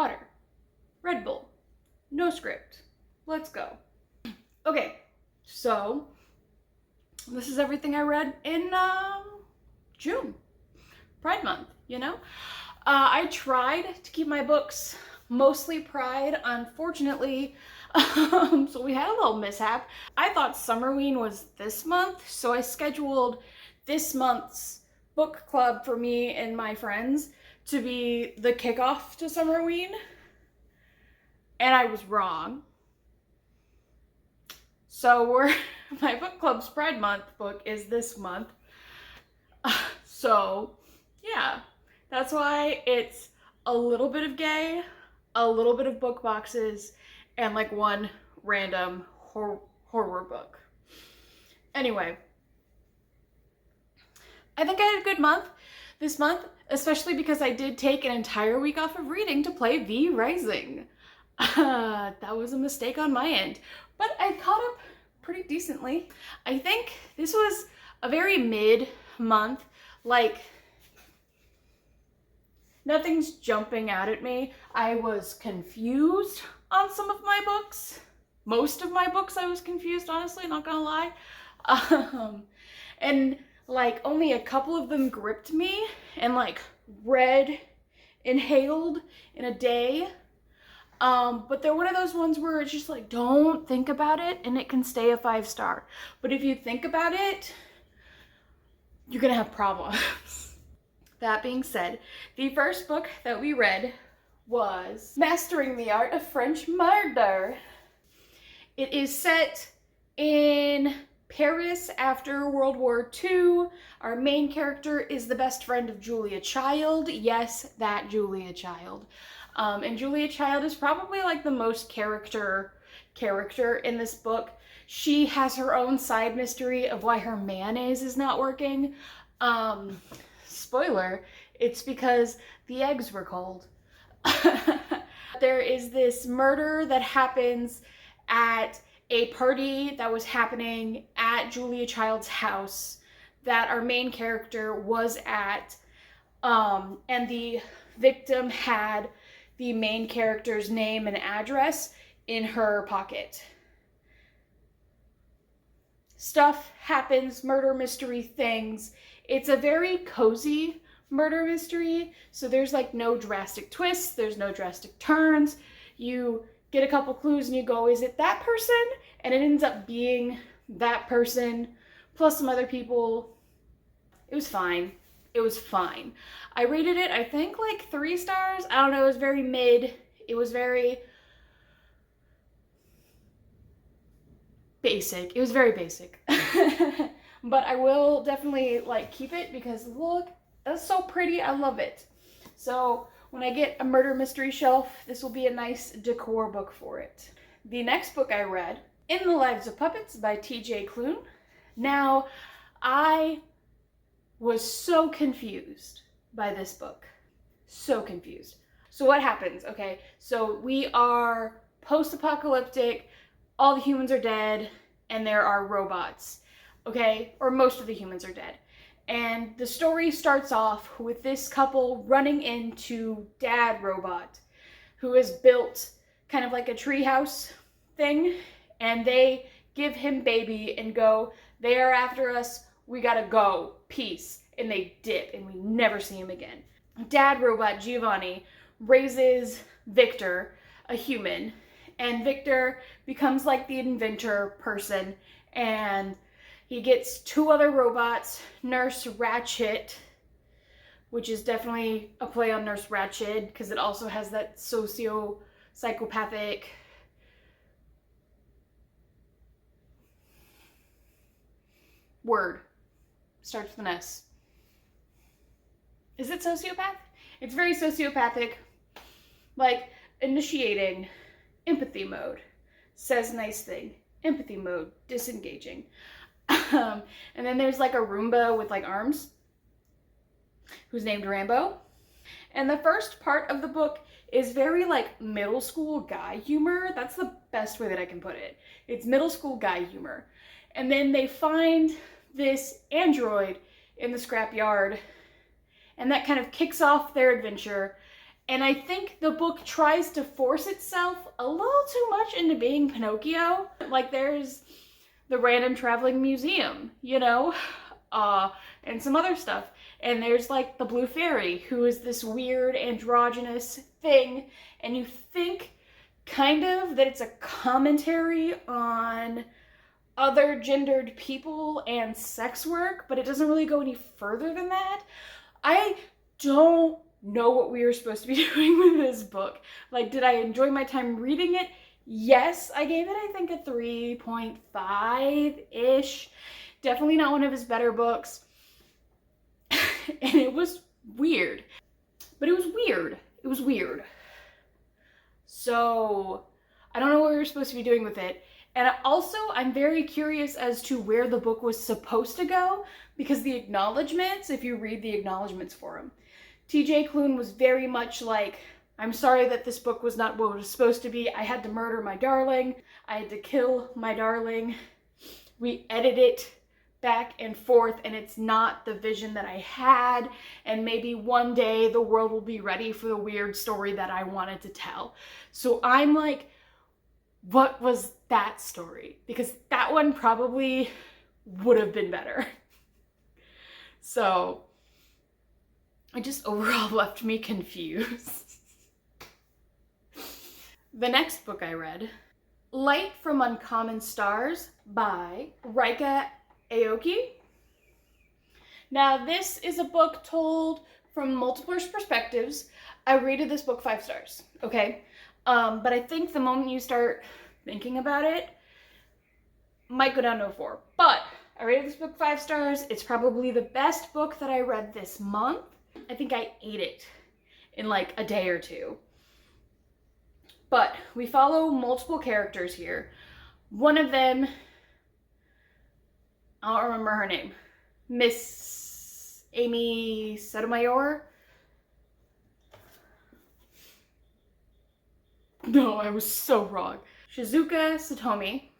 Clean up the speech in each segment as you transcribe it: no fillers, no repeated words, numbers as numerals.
water, Red Bull, no script. Let's go. Okay, so this is everything I read in June, Pride Month, you know? I tried to keep my books mostly Pride, unfortunately, so we had a little mishap. I thought Summerween was this month, so I scheduled this month's book club for me and my friends to be the kickoff to Summerween, and I was wrong. So my book club's Pride Month book is this month. So yeah, that's why it's a little bit of gay, a little bit of book boxes, and like one random horror book. Anyway, I think I had a good month this month, especially because I did take an entire week off of reading to play V Rising. That was a mistake on my end, but I caught up pretty decently. I think this was a very mid-month, like nothing's jumping out at me. I was confused on some of my books. Most of my books I was confused, honestly, not gonna lie. And like only a couple of them gripped me and like read, inhaled in a day. But they're one of those ones where it's just like, don't think about it and it can stay a 5-star. But if you think about it, you're gonna have problems. That being said, the first book that we read was Mastering the Art of French Murder. It is set in Paris after World War II. Our main character is the best friend of Julia Child. Yes, that Julia Child. And Julia Child is probably like the most character in this book. She has her own side mystery of why her mayonnaise is not working. Spoiler, it's because the eggs were cold. There is this murder that happens at a party that was happening at Julia Child's house that our main character was at, and the victim had the main character's name and address in her pocket. Stuff happens, murder mystery things. It's a very cozy murder mystery, so there's like no drastic twists, there's no drastic turns. You get a couple clues and you go, is it that person? And it ends up being that person, plus some other people. It was fine. It was fine. I rated it, I think, like 3 stars. I don't know, it was very mid. It was very basic. It was very basic. But I will definitely like keep it because look, that's so pretty. I love it. So when I get a murder mystery shelf, this will be a nice decor book for it. The next book I read, In the Lives of Puppets by T.J. Klune. Now, I was so confused by this book. So confused. So what happens? Okay, so we are post-apocalyptic, all the humans are dead, and there are robots. Okay, or most of the humans are dead. And the story starts off with this couple running into Dad Robot, who has built kind of like a treehouse thing, and they give him baby and go, they are after us, we gotta go, peace. And they dip, and we never see him again. Dad Robot Giovanni raises Victor, a human, and Victor becomes like the inventor person, and he gets 2 other robots, Nurse Ratched, which is definitely a play on Nurse Ratched, because it also has that socio-psychopathic word. Starts with an S. Is it sociopath? It's very sociopathic, like initiating, empathy mode, says nice thing, empathy mode, disengaging. And then there's like a Roomba with like arms, who's named Rambo. And the first part of the book is very like middle school guy humor. That's the best way that I can put it. It's middle school guy humor. And then they find this android in the scrapyard, and that kind of kicks off their adventure. And I think the book tries to force itself a little too much into being Pinocchio. Like there's the random traveling museum, you know, and some other stuff. And there's like the Blue Fairy, who is this weird androgynous thing. And you think kind of that it's a commentary on other gendered people and sex work, but it doesn't really go any further than that. I don't know what we were supposed to be doing with this book. Like, did I enjoy my time reading it? Yes, I gave it, I think, a 3.5-ish. Definitely not one of his better books. And it was weird. But it was weird. It was weird. So, I don't know what we were supposed to be doing with it. And also, I'm very curious as to where the book was supposed to go, because the acknowledgments, if you read the acknowledgments for him, TJ Klune was very much like, I'm sorry that this book was not what it was supposed to be. I had to murder my darling. I had to kill my darling. We edit it back and forth, and it's not the vision that I had. And maybe one day the world will be ready for the weird story that I wanted to tell. So I'm like, what was that story? Because that one probably would have been better. So it just overall left me confused. The next book I read, Light from Uncommon Stars by Ryka Aoki. Now this is a book told from multiple perspectives. I rated this book 5 stars, okay? But I think the moment you start thinking about it, might go down to a 4. But I rated this book 5 stars. It's probably the best book that I read this month. I think I ate it in like a day or 2. But we follow multiple characters here. One of them, I don't remember her name, Miss Amy Sotomayor. No, I was so wrong. Shizuka Satomi.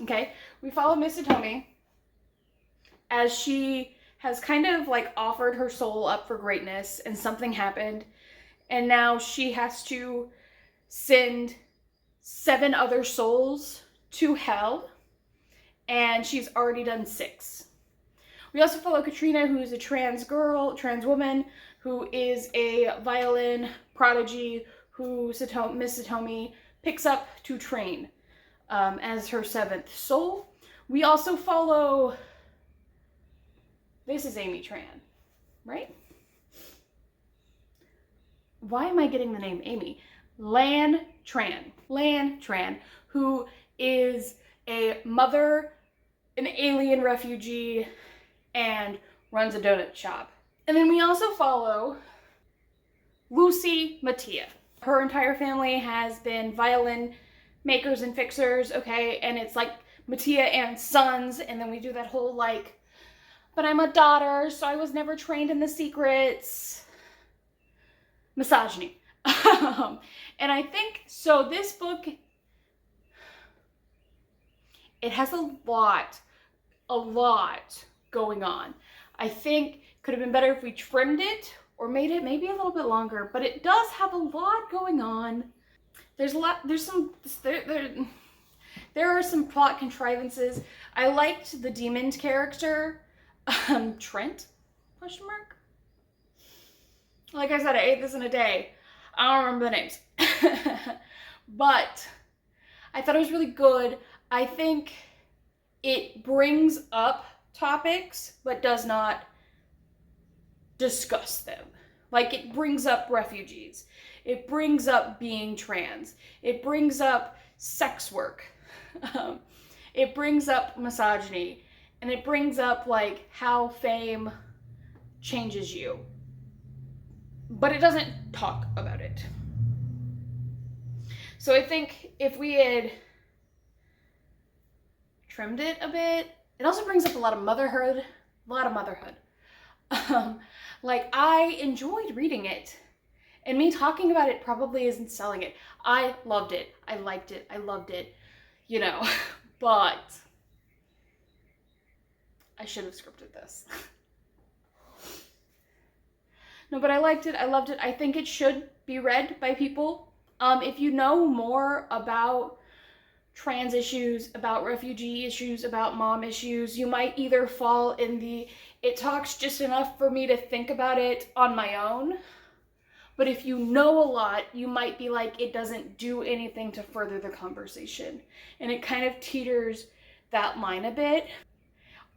Okay, we follow Miss Satomi as she has kind of like offered her soul up for greatness, and something happened, and now she has to send 7 other souls to hell, and she's already done 6. We also follow Katrina, who is a trans woman, who is a violin prodigy, who Miss Satomi picks up to train as her 7th soul. We also follow, this is Amy Tran, right? Why am I getting the name Amy? Lan Tran, who is a mother, an alien refugee, and runs a donut shop. And then we also follow Lucy Mattia. Her entire family has been violin makers and fixers, okay? And it's like Mattia and Sons, and then we do that whole like, but I'm a daughter, so I was never trained in the secrets. Misogyny. And I think, so this book, it has a lot going on. I think could have been better if we trimmed it or made it maybe a little bit longer, but it does have a lot going on. There are some plot contrivances. I liked the demon character, Trent, question mark? Like I said, I ate this in a day. I don't remember the names. But I thought it was really good. I think it brings up topics, but does not discuss them. Like, it brings up refugees. It brings up being trans. It brings up sex work. It brings up misogyny. And it brings up, like, how fame changes you. But it doesn't talk about it. So I think if we had trimmed it a bit, it also brings up a lot of motherhood. Like, I enjoyed reading it. And me talking about it probably isn't selling it. I loved it. I liked it. I loved it. You know, but I should have scripted this. No, but I liked it. I loved it. I think it should be read by people. If you know more about trans issues, about refugee issues, about mom issues, you might either fall in the, it talks just enough for me to think about it on my own. But if you know a lot, you might be like, it doesn't do anything to further the conversation. And it kind of teeters that line a bit.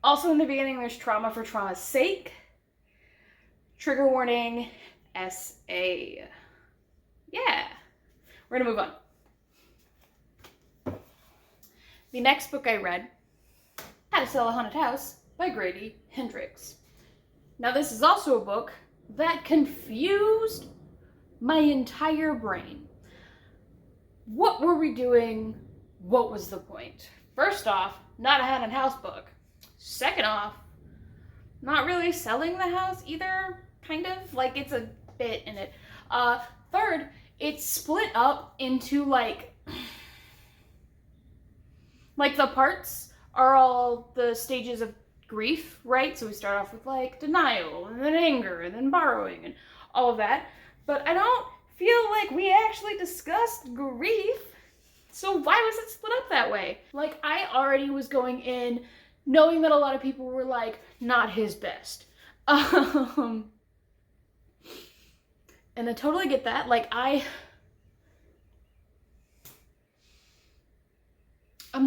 Also in the beginning, there's trauma for trauma's sake. Trigger warning, SA. Yeah, we're gonna move on. The next book I read, How to Sell a Haunted House by Grady, Hendrix. Now this is also a book that confused my entire brain. What were we doing? What was the point? First off, not a haunted house book. Second off, not really selling the house either, kind of. Like, it's a bit in it. Third, it's split up into like the parts are all the stages of grief, right? So we start off with like denial, and then anger, and then borrowing, and all of that. But I don't feel like we actually discussed grief. So why was it split up that way? Like, I already was going in knowing that a lot of people were like, not his best. And I totally get that. Like, I'm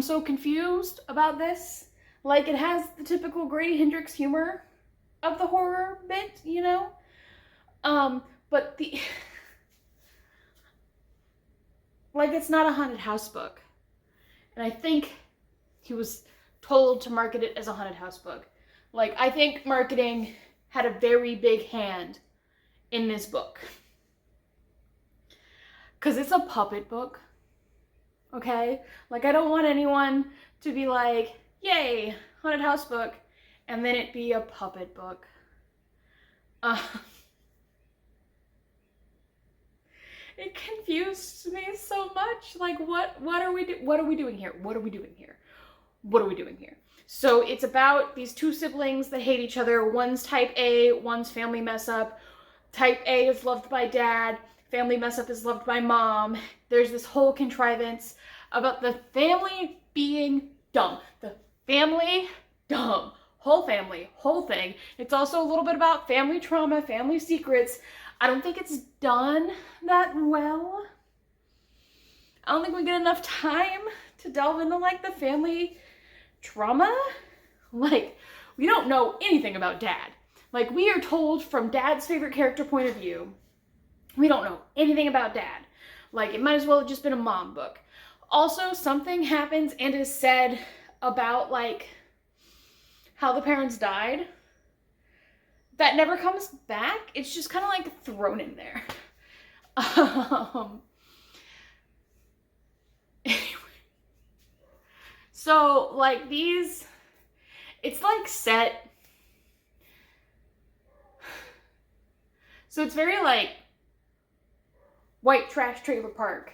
so confused about this. Like, it has the typical Grady Hendrix humor of the horror bit, you know? But like, it's not a haunted house book. And I think he was told to market it as a haunted house book. Like, I think marketing had a very big hand in this book. Because it's a puppet book. Okay? Like, I don't want anyone to be like, yay, haunted house book, and then it be a puppet book. It confused me so much. Like, what are we doing here? What are we doing here? What are we doing here? So it's about these two siblings that hate each other. One's type A, one's family mess up. Type A is loved by dad. Family mess up is loved by mom. There's this whole contrivance about the family being dumb. The family, dumb. Whole family, whole thing. It's also a little bit about family trauma, family secrets. I don't think it's done that well. I don't think we get enough time to delve into, like, the family trauma. Like, we don't know anything about dad. Like, we are told from dad's favorite character point of view. We don't know anything about dad. Like, it might as well have just been a mom book. Also, something happens and is said about, like, how the parents died. That never comes back. It's just kind of like thrown in there. Anyway. So, like, these, it's like set. So it's very like white trash trailer park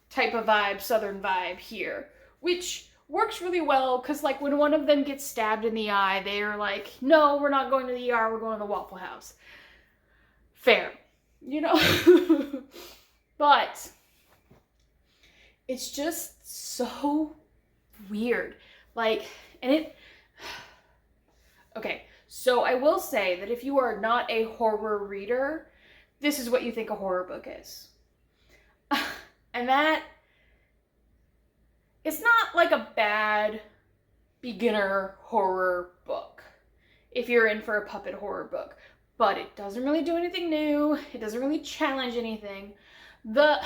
type of vibe, southern vibe here, which works really well because, like, when one of them gets stabbed in the eye, they're like, no, we're not going to the ER, we're going to the Waffle House. Fair, you know? But it's just so weird. Like, and it... Okay, so I will say that if you are not a horror reader, this is what you think a horror book is. And that... It's not like a bad beginner horror book if you're in for a puppet horror book, but it doesn't really do anything new. It doesn't really challenge anything. There's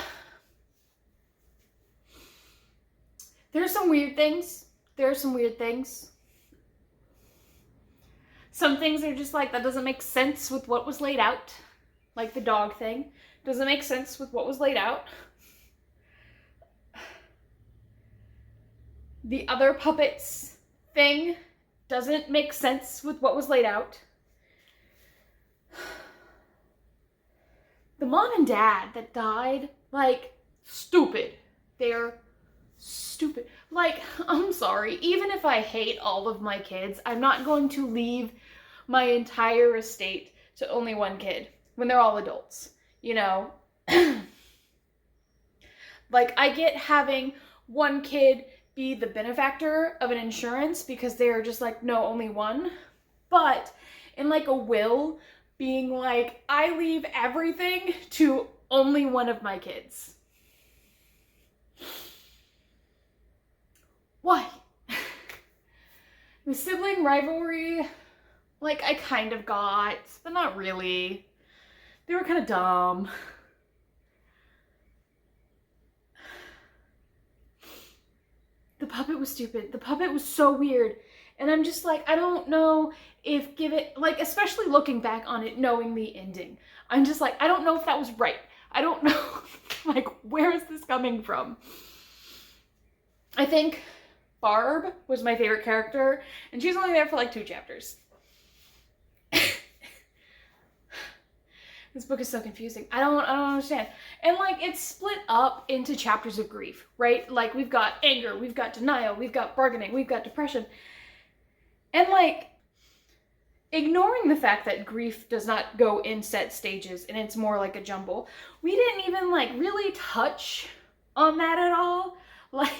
some weird things. Some things are just like, that doesn't make sense with what was laid out. Like the dog thing. Doesn't make sense with what was laid out. The other puppets thing doesn't make sense with what was laid out. The mom and dad that died, like, stupid. They're stupid. Like, I'm sorry, even if I hate all of my kids, I'm not going to leave my entire estate to only one kid. when they're all adults, you know? Like, I get having one kid be the benefactor of an insurance because they're just like, no, only one. But in like a will, being like, I leave everything to only one of my kids. Why? The sibling rivalry, like, I kind of got, but not really. They were kind of dumb. The puppet was stupid. The puppet was so weird. And I'm just like, I don't know if like, especially looking back on it, knowing the ending. I'm just like, I don't know if that was right. I don't know, like, where is this coming from? I think Barb was my favorite character, and she's only there for like 2 chapters. This book is so confusing. I don't understand. And like, it's split up into chapters of grief, right? Like, we've got anger, we've got denial, we've got bargaining, we've got depression. And like, ignoring the fact that grief does not go in set stages and it's more like a jumble, we didn't even like really touch on that at all. Like,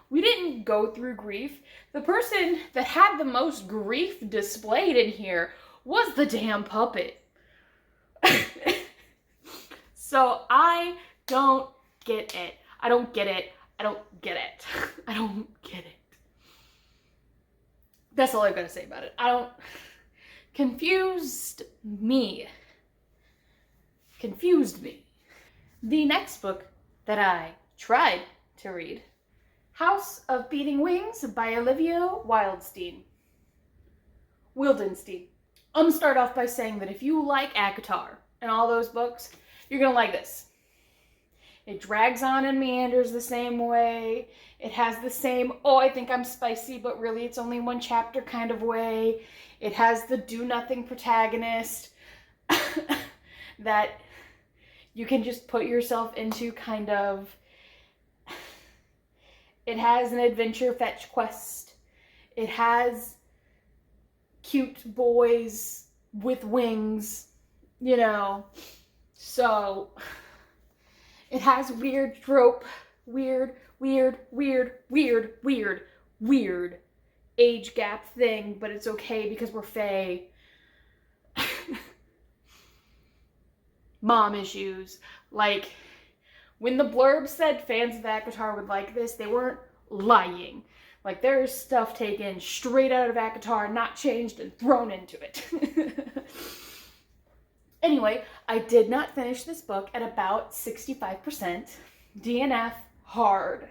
we didn't go through grief. The person that had the most grief displayed in here was the damn puppet. So I don't get it. I don't get it. I don't get it. I don't get it. That's all I've got to say about it. Confused me. Confused me. The next book that I tried to read, House of Beating Wings by Olivia Wildenstein. I'm gonna start off by saying that if you like ACOTAR and all those books, you're gonna like this. It drags on and meanders the same way. It has the same, oh, I think I'm spicy, but really it's only 1 chapter kind of way. It has the do-nothing protagonist that you can just put yourself into, kind of. It has an adventure fetch quest. It has cute boys with wings, you know. So it has weird trope, weird age gap thing, but it's okay because we're fae. Mom issues. Like, when the blurb said fans of ACOTAR would like this, they weren't lying. Like, there's stuff taken straight out of ACOTAR, not changed, and thrown into it. Anyway, I did not finish this book at about 65%. DNF hard.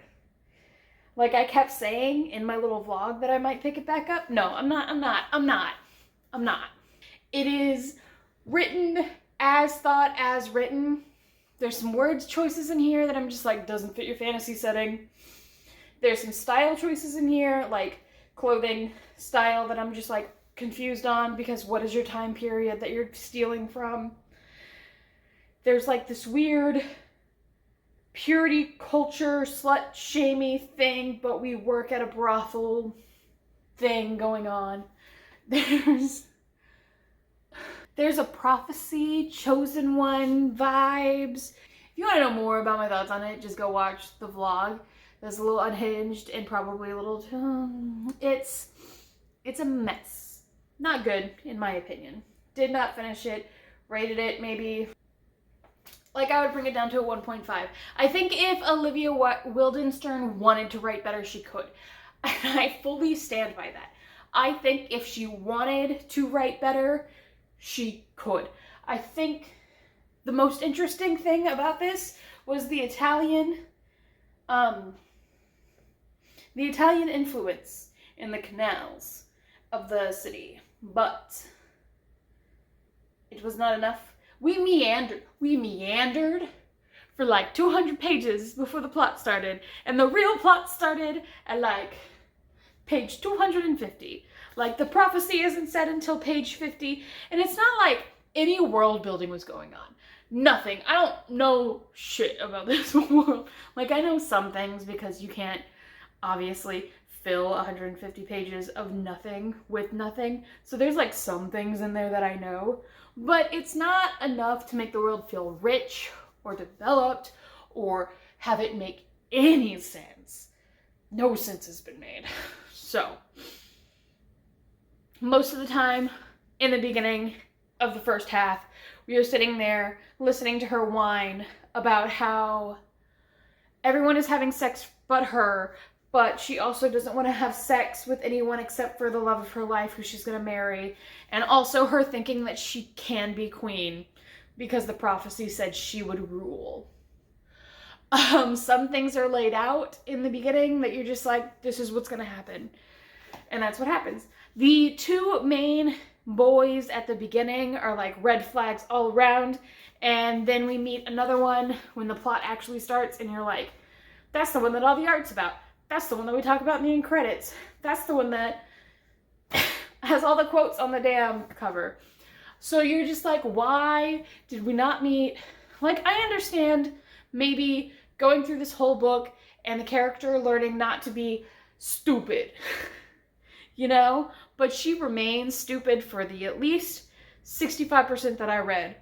Like I kept saying in my little vlog that I might pick it back up. No, I'm not. It is written as thought, as written. There's some words choices in here that I'm just like, doesn't fit your fantasy setting. There's some style choices in here, like clothing style, that I'm just like confused on, because what is your time period that you're stealing from? There's like this weird purity culture, slut shamey thing, but we work at a brothel thing going on. There's a prophecy, chosen one vibes. If you want to know more about my thoughts on it, just go watch the vlog. That's a little unhinged and probably a little, it's a mess. Not good, in my opinion. Did not finish it. Rated it maybe, like, I would bring it down to a 1.5. I think if Olivia Wildenstein wanted to write better, she could. And I fully stand by that. I think if she wanted to write better, she could. I think the most interesting thing about this was the Italian influence in the canals of the city. But it was not enough. We meandered for like 200 pages before the plot started. And the real plot started at like page 250. Like, the prophecy isn't said until page 50. And it's not like any world building was going on. Nothing. I don't know shit about this world. Like, I know some things because you can't obviously fill 150 pages of nothing with nothing. So there's like some things in there that I know, but it's not enough to make the world feel rich or developed or have it make any sense. No sense has been made. So most of the time in the beginning of the first half, we are sitting there listening to her whine about how everyone is having sex but her, but she also doesn't want to have sex with anyone except for the love of her life who she's going to marry, and also her thinking that she can be queen because the prophecy said she would rule. Some things are laid out in the beginning that you're just like, this is what's going to happen. And that's what happens. The two main boys at the beginning are like red flags all around, and then we meet another one when the plot actually starts, and you're like, that's the one that all the art's about. That's the one that we talk about in the end credits. That's the one that has all the quotes on the damn cover. So you're just like, why did we not meet? Like, I understand maybe going through this whole book and the character learning not to be stupid, you know? But she remains stupid for the at least 65% that I read.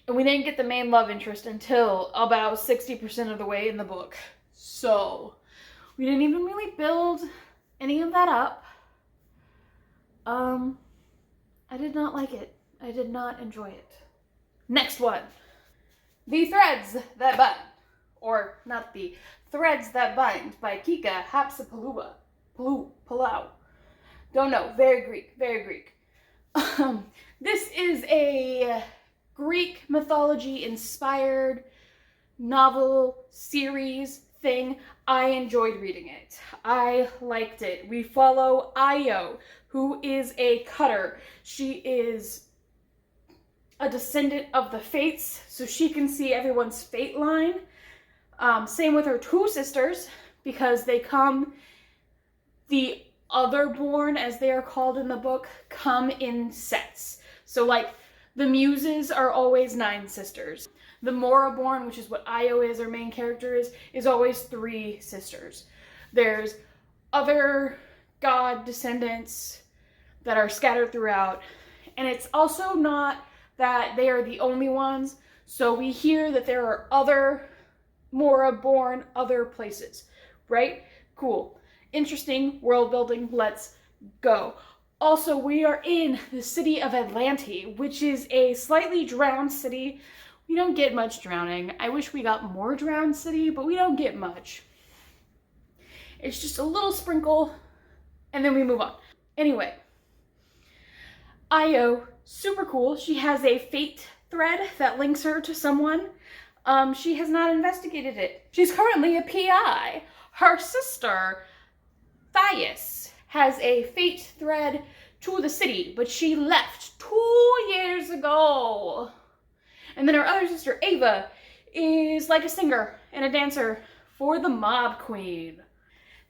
And we didn't get the main love interest until about 60% of the way in the book. So we didn't even really build any of that up. I did not like it. I did not enjoy it. Next one. The Threads That Bind. Or not the Threads That Bind by Kika Hatzopoulou. Palau. Don't know. Very Greek. Very Greek. This is a Greek mythology inspired novel series thing. I enjoyed reading it. I liked it. We follow Io, who is a cutter. She is a descendant of the Fates, so she can see everyone's fate line. Same with her two sisters, because they come, the Otherborn, as they are called in the book, come in sets. So like, the Muses are always 9 sisters. The Moraborn, which is what Io is, our main character is always 3 sisters. There's other god descendants that are scattered throughout, and it's also not that they are the only ones. So we hear that there are other Moraborn other places, right? Cool. Interesting world building. Let's go. Also, we are in the city of Atlante, which is a slightly drowned city. We don't get much drowning. I wish we got more drowned city, but we don't get much. It's just a little sprinkle, and then we move on. Anyway, Io, super cool. She has a fate thread that links her to someone. She has not investigated it. She's currently a PI. Her sister, Thais, has a fate thread to the city, but she left 2 years ago. And then her other sister, Ava, is like a singer and a dancer for the Mob Queen.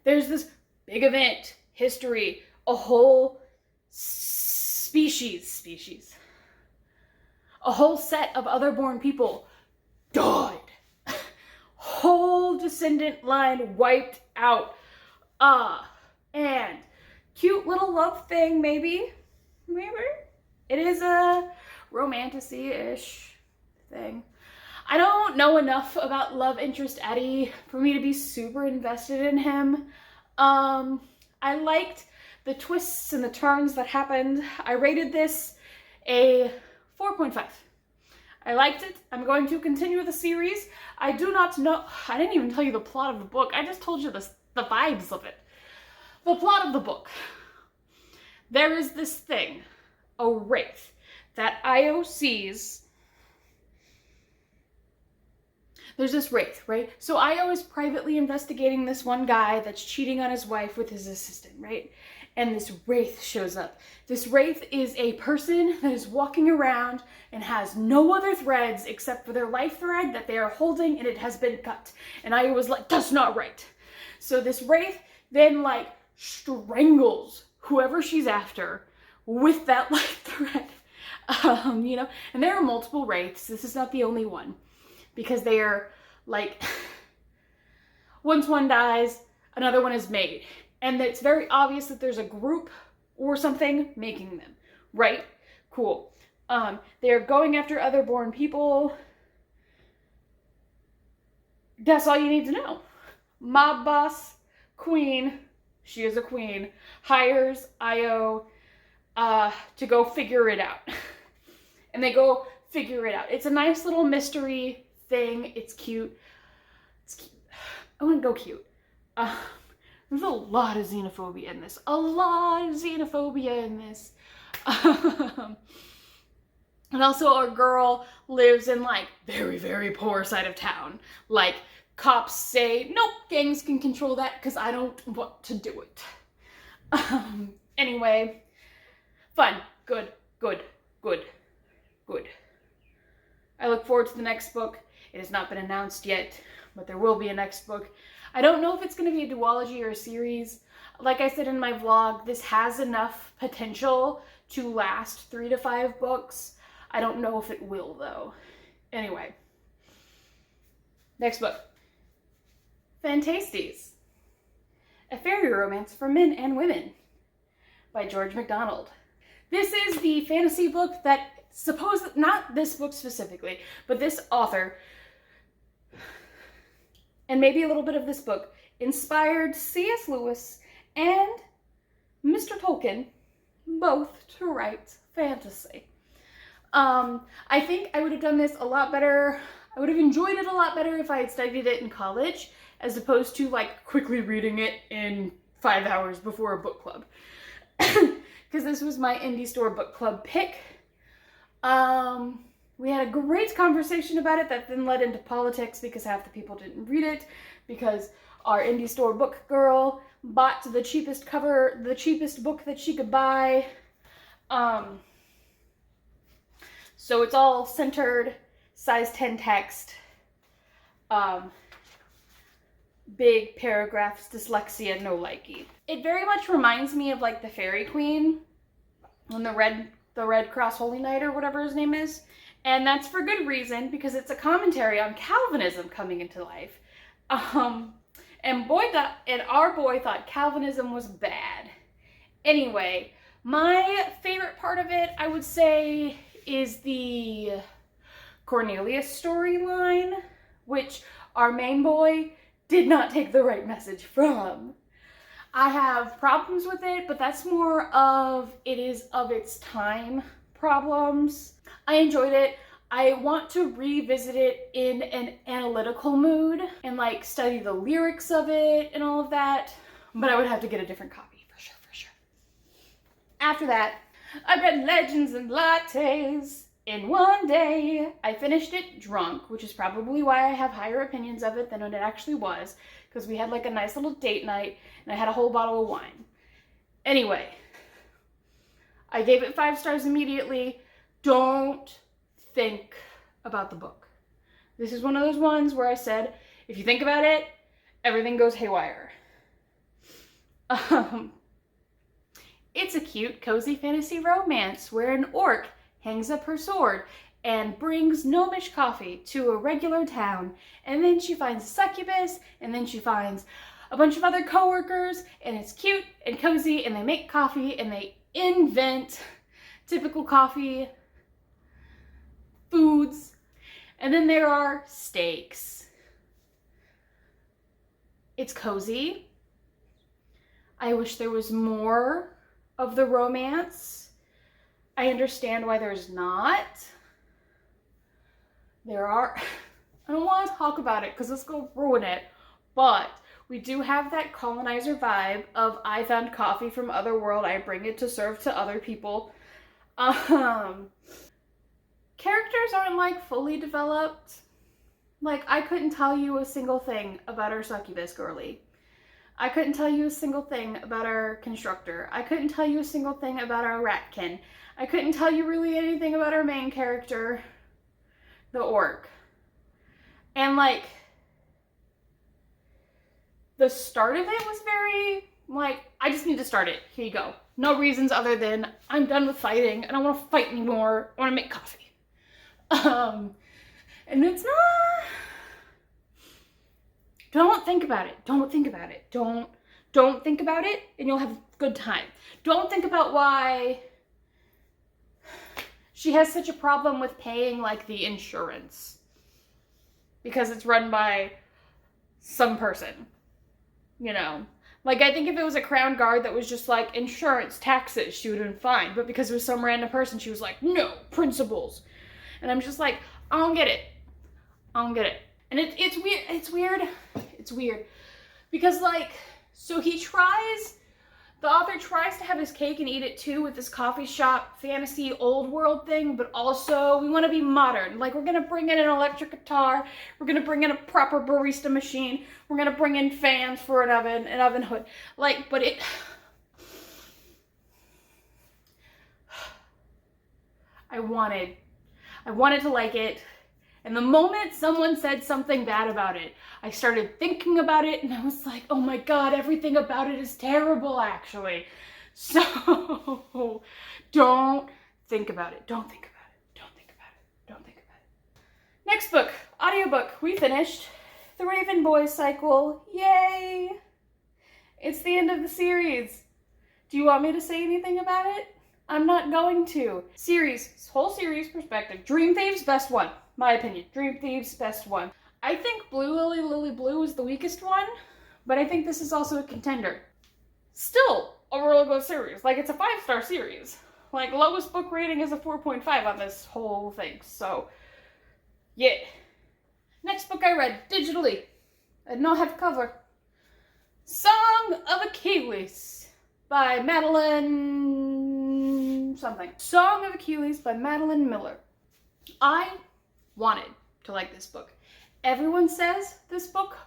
There's this big event, history, a whole species, a whole set of otherborn people died. Whole descendant line wiped out. And cute little love thing, maybe. It is a romantasy-ish thing. I don't know enough about love interest Eddie for me to be super invested in him. I liked the twists and the turns that happened. I rated this a 4.5. I liked it. I'm going to continue the series. I do not know. I didn't even tell you the plot of the book. I just told you the vibes of it. The plot of the book. There is this thing, a wraith, that Io sees. There's this wraith, right? So Io is privately investigating this one guy that's cheating on his wife with his assistant, right? And this wraith shows up. This wraith is a person that is walking around and has no other threads except for their life thread that they are holding, and it has been cut. And Io was like, that's not right. So this wraith then like strangles whoever she's after with that life thread. You know, and there are multiple wraiths. This is not the only one, because they are like, once one dies, another one is made. And it's very obvious that there's a group or something making them, right? Cool. They're going after other born people. That's all you need to know. Mob boss, queen, she is a queen, hires Io to go figure it out. And they go figure it out. It's a nice little mystery thing. It's cute. It's cute. I want to go cute. There's a lot of xenophobia in this. A lot of xenophobia in this. And also our girl lives in like very, very poor side of town. Like cops say, nope, gangs can control that because I don't want to do it. Anyway, fun, good, good, good, good. I look forward to the next book. It has not been announced yet, but there will be a next book. I don't know if it's going to be a duology or a series. Like I said in my vlog, this has enough potential to last 3 to 5 books. I don't know if it will, though. Anyway. Next book. Phantastes. A fairy romance for men and women by George MacDonald. This is the fantasy book that not this book specifically, but this author, and maybe a little bit of this book, inspired C.S. Lewis and Mr. Tolkien both to write fantasy. I think I would have done this a lot better. I would have enjoyed it a lot better if I had studied it in college, as opposed to like quickly reading it in 5 hours before a book club. Because this was my indie store book club pick. We had a great conversation about it that then led into politics because half the people didn't read it, because our indie store book girl bought the cheapest book that she could buy. So it's all centered, size 10 text, big paragraphs, dyslexia, no likey. It very much reminds me of like the Fairy Queen and the Red Cross Holy Knight or whatever his name is. And that's for good reason, because it's a commentary on Calvinism coming into life. And our boy thought Calvinism was bad. Anyway, my favorite part of it, I would say, is the Cornelius storyline, which our main boy did not take the right message from. I have problems with it, but that's more of it is of its time problems. I enjoyed it. I want to revisit it in an analytical mood and like study the lyrics of it and all of that, but I would have to get a different copy for sure, for sure. After that, I read Legends and Lattes in one day. I finished it drunk, which is probably why I have higher opinions of it than what it actually was, because we had like a nice little date night and I had a whole bottle of wine. Anyway, I gave it 5 stars immediately. Don't think about the book. This is one of those ones where I said, if you think about it, everything goes haywire. It's a cute, cozy fantasy romance where an orc hangs up her sword and brings gnomish coffee to a regular town, and then she finds a succubus, and then she finds a bunch of other co-workers, and it's cute and cozy, and they make coffee, and they invent typical coffee foods, and then there are stakes. It's cozy. I wish there was more of the romance. I understand why there's not. I don't want to talk about it because it's going to ruin it, but we do have that colonizer vibe of I found coffee from other world, I bring it to serve to other people. Characters aren't like fully developed. Like, I couldn't tell you a single thing about our succubus girly. I couldn't tell you a single thing about our constructor. I couldn't tell you a single thing about our ratkin. I couldn't tell you really anything about our main character, the orc. And like, the start of it was very, like, I just need to start it. Here you go. No reasons other than I'm done with fighting. I don't want to fight anymore. I want to make coffee. And it's not Don't think about it. Don't think about it. Don't think about it, and you'll have a good time. Don't think about why she has such a problem with paying, like, the insurance. Because it's run by some person, you know. Like, I think if it was a crown guard that was just like, insurance, taxes, she would have been fine. But because it was some random person, she was like, no, principles. And I'm just like, I don't get it. I don't get it. And it's weird. It's weird. It's weird. Because, like, so the author tries to have his cake and eat it too with this coffee shop fantasy old world thing, but also we want to be modern. Like, we're going to bring in an electric guitar. We're going to bring in a proper barista machine. We're going to bring in fans for an oven hood. Like, but I wanted to like it. And the moment someone said something bad about it, I started thinking about it, and I was like, oh my God, everything about it is terrible, actually. So, don't think about it. Don't think about it. Don't think about it. Don't think about it. Next book, audiobook. We finished The Raven Boys cycle. Yay! It's the end of the series. Do you want me to say anything about it? I'm not going to. Whole series perspective. Dream Thieves, best one. My opinion. Dream Thieves, best one. I think Blue Lily Lily Blue is the weakest one, but I think this is also a contender. Still a really good series. Like, it's a 5-star series. Like, lowest book rating is a 4.5 on this whole thing, so yeah. Next book I read digitally. I did not have cover. Song of Achilles by Madeline something. Song of Achilles by Madeline Miller. I wanted to like this book. Everyone says this book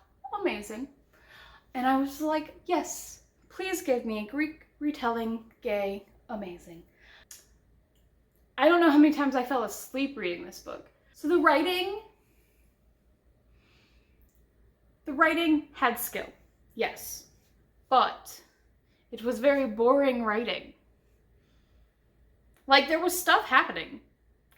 amazing. And I was like, yes, please give me a Greek retelling, gay, amazing. I don't know how many times I fell asleep reading this book. So the writing had skill, yes, but it was very boring writing. Like, there was stuff happening,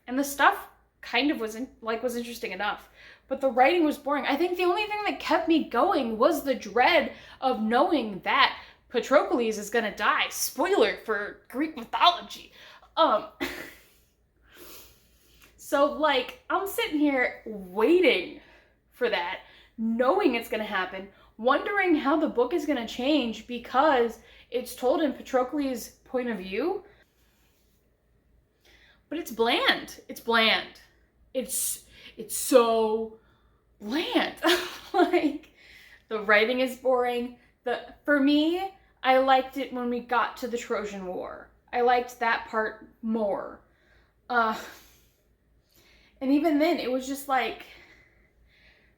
and the stuff kind of was interesting enough, but the writing was boring. I think the only thing that kept me going was the dread of knowing that Patroclus is gonna die. Spoiler for Greek mythology. So, like, I'm sitting here waiting for that, knowing it's gonna happen, wondering how the book is gonna change because it's told in Patroclus' point of view. But it's bland. It's bland. It's so bland. Like, the writing is boring. For me, I liked it when we got to the Trojan War. I liked that part more. And even then, it was just like,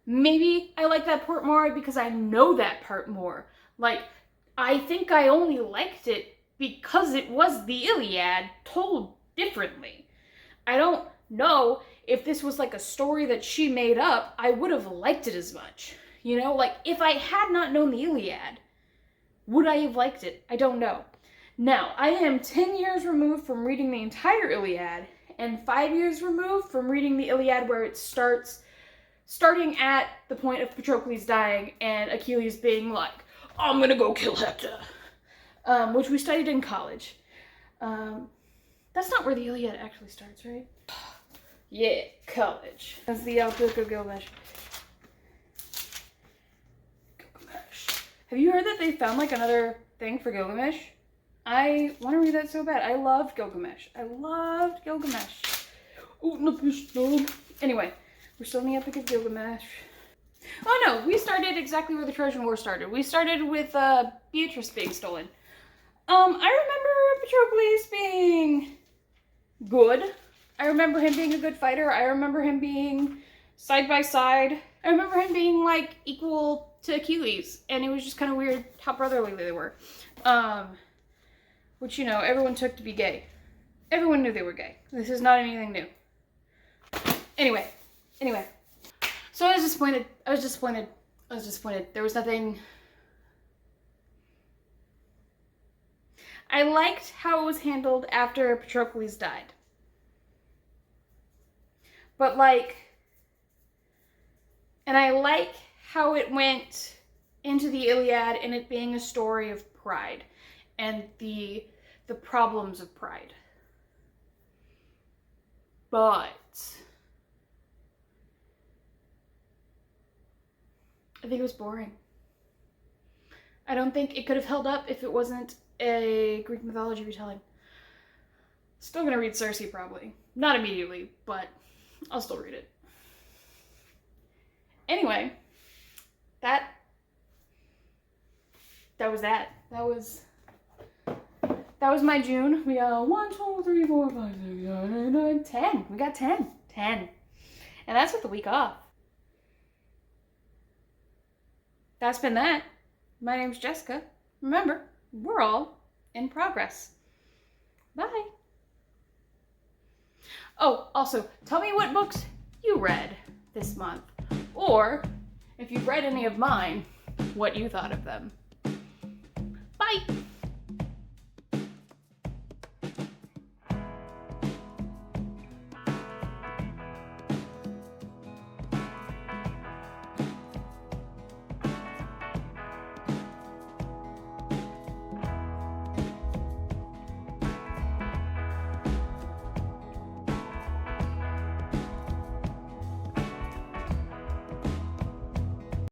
maybe I like that part more because I know that part more. Like, I think I only liked it because it was the Iliad told differently. I don't know if this was like a story that she made up, I would have liked it as much. You know, like, if I had not known the Iliad, would I have liked it? I don't know. Now, I am 10 years removed from reading the entire Iliad, and 5 years removed from reading the Iliad where it starting at the point of Patroclus dying and Achilles being like, I'm gonna go kill Hector, which we studied in college. That's not where the Iliad actually starts, right? Yeah, college. That's the outlook of Gilgamesh. Have you heard that they found, like, another thing for Gilgamesh? I want to read that so bad. I loved Gilgamesh. I loved Gilgamesh. Anyway, we're still in the Epic of Gilgamesh. Oh no, we started exactly where the Trojan War started. We started with Beatrice being stolen. I remember Patroclus being good. I remember him being a good fighter. I remember him being side by side. I remember him being, like, equal to Achilles, and it was just kind of weird how brotherly they were. Which, you know, everyone took to be gay. Everyone knew they were gay. This is not anything new. Anyway. So I was disappointed. There was nothing. I liked how it was handled after Patroclus died. But, like, and I like how it went into the Iliad and it being a story of pride and the problems of pride. But I think it was boring. I don't think it could have held up if it wasn't a Greek mythology retelling. Still gonna read Circe probably. Not immediately, but I'll still read it. Anyway, that was that. That was my June. We got 1, 2, 3, 4, 5, 6, 7, 8, 9, 10. We got 10. 10. And that's with the week off. That's been that. My name's Jessica. Remember, we're all in progress. Bye. Oh, also, tell me what books you read this month. Or, if you've read any of mine, what you thought of them. Bye!